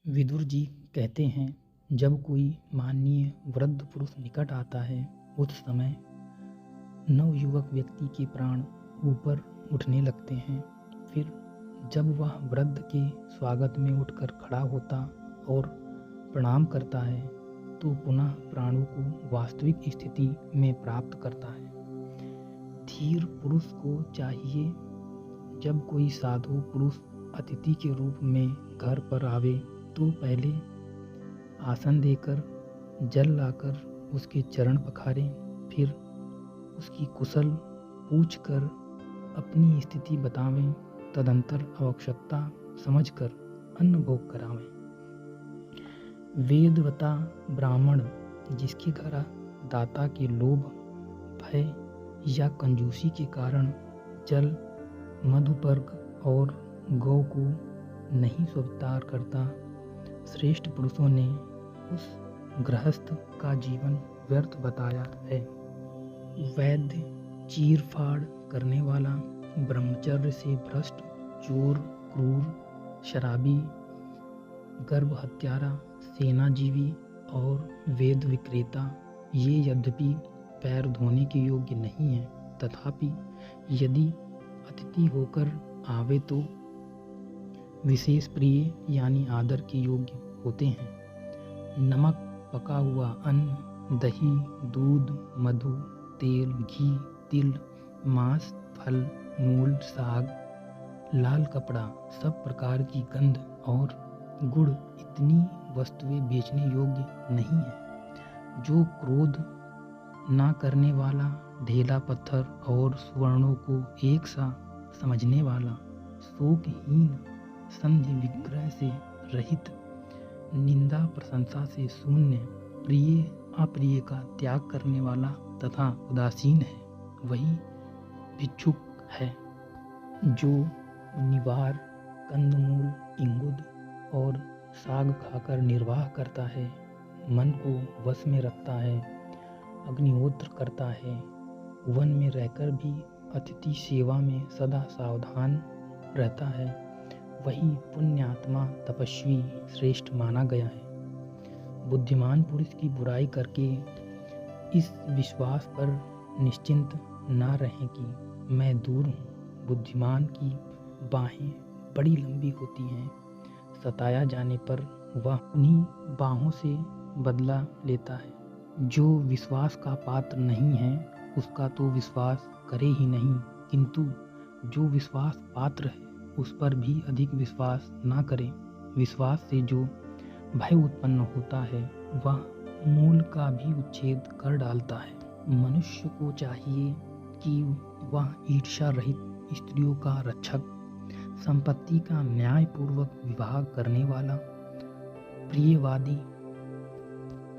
विदुर जी कहते हैं, जब कोई माननीय वृद्ध पुरुष निकट आता है उस समय नवयुवक व्यक्ति के प्राण ऊपर उठने लगते हैं। फिर जब वह वृद्ध के स्वागत में उठकर खड़ा होता और प्रणाम करता है तो पुनः प्राणों को वास्तविक स्थिति में प्राप्त करता है। धीर पुरुष को चाहिए, जब कोई साधु पुरुष अतिथि के रूप में घर पर आवे तो पहले आसन देकर जल लाकर उसके चरण पखारे, फिर उसकी कुशल पूछकर अपनी स्थिति बतावें, तदंतर आवश्यकता समझकर अन्न भोग करावें। वेदवता ब्राह्मण जिसके घर दाता के लोभ, भय या कंजूसी के कारण जल, मधुपर्क और गौ को नहीं स्वीकार करता, श्रेष्ठ पुरुषों ने उस गृहस्थ का जीवन व्यर्थ बताया है। वैद्य, चीरफाड़ करने वाला, ब्रह्मचर्य से भ्रष्ट, चोर, क्रूर, शराबी, गर्भ हत्यारा, सेनाजीवी और वेद विक्रेता ये यद्यपि पैर धोने के योग्य नहीं हैं, तथापि यदि अतिथि होकर आवे तो विशेष प्रिय यानी आदर के योग्य होते हैं। नमक, पका हुआ अन्न, दही, दूध, मधु, तेल, घी, तिल, मांस, फल, मूल, साग, लाल कपड़ा, सब प्रकार की गंध और गुड़ इतनी वस्तुएं बेचने योग्य नहीं है। जो क्रोध ना करने वाला, ढेला पत्थर और सुवर्णों को एक सा समझने वाला, शोकहीन, संधि विग्रह से रहित, निंदा प्रशंसा से शून्य, प्रिय अप्रिय का त्याग करने वाला तथा उदासीन है, वही भिक्षुक है। जो निवार, कंदमूल, इंगुद और साग खाकर निर्वाह करता है, मन को वश में रखता है, अग्निहोत्र करता है, वन में रहकर भी अतिथि सेवा में सदा सावधान रहता है, वही पुण्यात्मा, तपस्वी, श्रेष्ठ माना गया है। बुद्धिमान पुरुष की बुराई करके इस विश्वास पर निश्चिंत ना रहें कि मैं दूर हूँ। बुद्धिमान की बाहें बड़ी लंबी होती हैं, सताया जाने पर वह उन्हीं बाहों से बदला लेता है। जो विश्वास का पात्र नहीं है उसका तो विश्वास करे ही नहीं, किंतु जो विश्वास पात्र है उस पर भी अधिक विश्वास ना करें। विश्वास से जो भय उत्पन्न होता है वह मूल का भी उच्छेद कर डालता है। मनुष्य को चाहिए कि वह ईर्ष्या रहित, स्त्रियों का रक्षक, संपत्ति का न्यायपूर्वक विभाग करने वाला, प्रियवादी,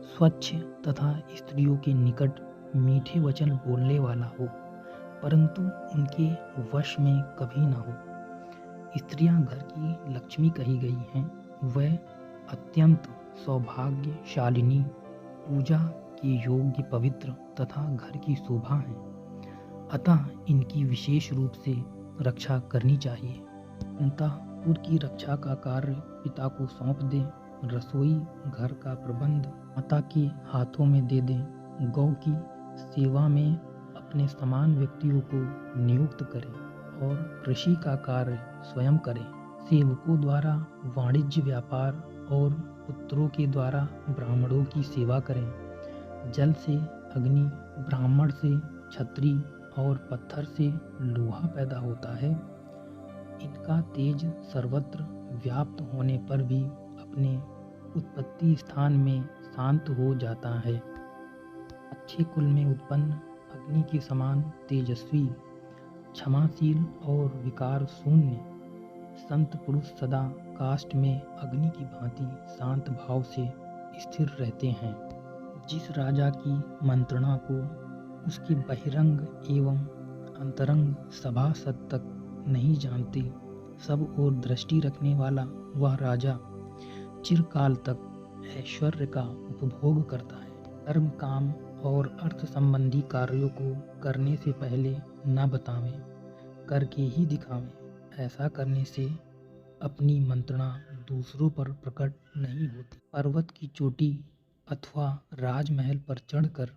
स्वच्छ तथा स्त्रियों के निकट मीठे वचन बोलने वाला हो, परंतु उनके वश में कभी न हो। स्त्रियां घर की लक्ष्मी कही गई हैं, वह अत्यंत सौभाग्यशालिनी, पूजा के योग्य, पवित्र तथा घर की शोभा हैं। अतः इनकी विशेष रूप से रक्षा करनी चाहिए। अंतःपुर की रक्षा का कार्य पिता को सौंप दें, रसोई घर का प्रबंध माता के हाथों में दे दें, गौ की सेवा में अपने समान व्यक्तियों को नियुक्त करें और कृषि का कार्य स्वयं करें। सेवकों द्वारा वाणिज्य व्यापार और पुत्रों के द्वारा ब्राह्मणों की सेवा करें। जल से अग्नि, ब्राह्मण से छत्री और पत्थर से लोहा पैदा होता है। इनका तेज सर्वत्र व्याप्त होने पर भी अपने उत्पत्ति स्थान में शांत हो जाता है। अच्छे कुल में उत्पन्न अग्नि के समान तेजस्वी, क्षमाशील और विकार शून्य संत पुरुष सदा काष्ठ में अग्नि की भांति शांत भाव से स्थिर रहते हैं। जिस राजा की मंत्रणा को उसके बहिरंग एवं अंतरंग सभासद तक नहीं जानते, सब ओर दृष्टि रखने वाला वह राजा चिरकाल तक ऐश्वर्य का उपभोग करता है। धर्म, काम और अर्थ संबंधी कार्यों को करने से पहले न बतावें, करके ही दिखावें। ऐसा करने से अपनी मंत्रणा दूसरों पर प्रकट नहीं होती। पर्वत की चोटी अथवा राजमहल पर चढ़कर,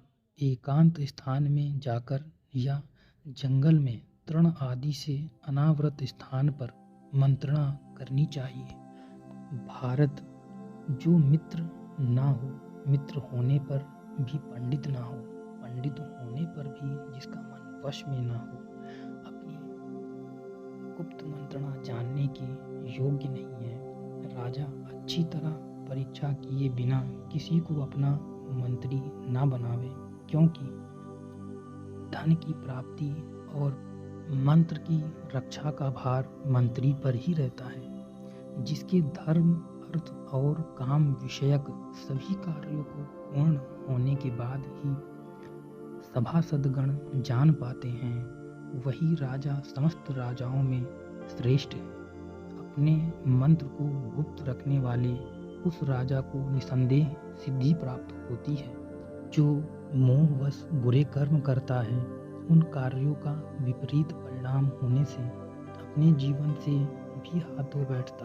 एकांत स्थान में जाकर या जंगल में तृण आदि से अनावृत स्थान पर मंत्रणा करनी चाहिए। भारत जो मित्र ना हो, मित्र होने पर भी पंडित ना हो, पंडित होने पर भी जिसका मन वश में ना हो, अपनी गुप्त मंत्रणा जानने के योग्य नहीं है। राजा अच्छी तरह परीक्षा किए बिना किसी को अपना मंत्री ना बनावे, क्योंकि धन की प्राप्ति और मंत्र की रक्षा का भार मंत्री पर ही रहता है। जिसके धर्म, अर्थ और काम विषयक सभी कार्यों को पूर्ण होने के बाद ही सभासदगण जान पाते हैं, वही राजा समस्त राजाओं में श्रेष्ठ है। अपने मंत्र को गुप्त रखने वाले उस राजा को निसंदेह सिद्धि प्राप्त होती है। जो मोहवश बुरे कर्म करता है, उन कार्यों का विपरीत परिणाम होने से अपने जीवन से भी हाथ धो बैठता है।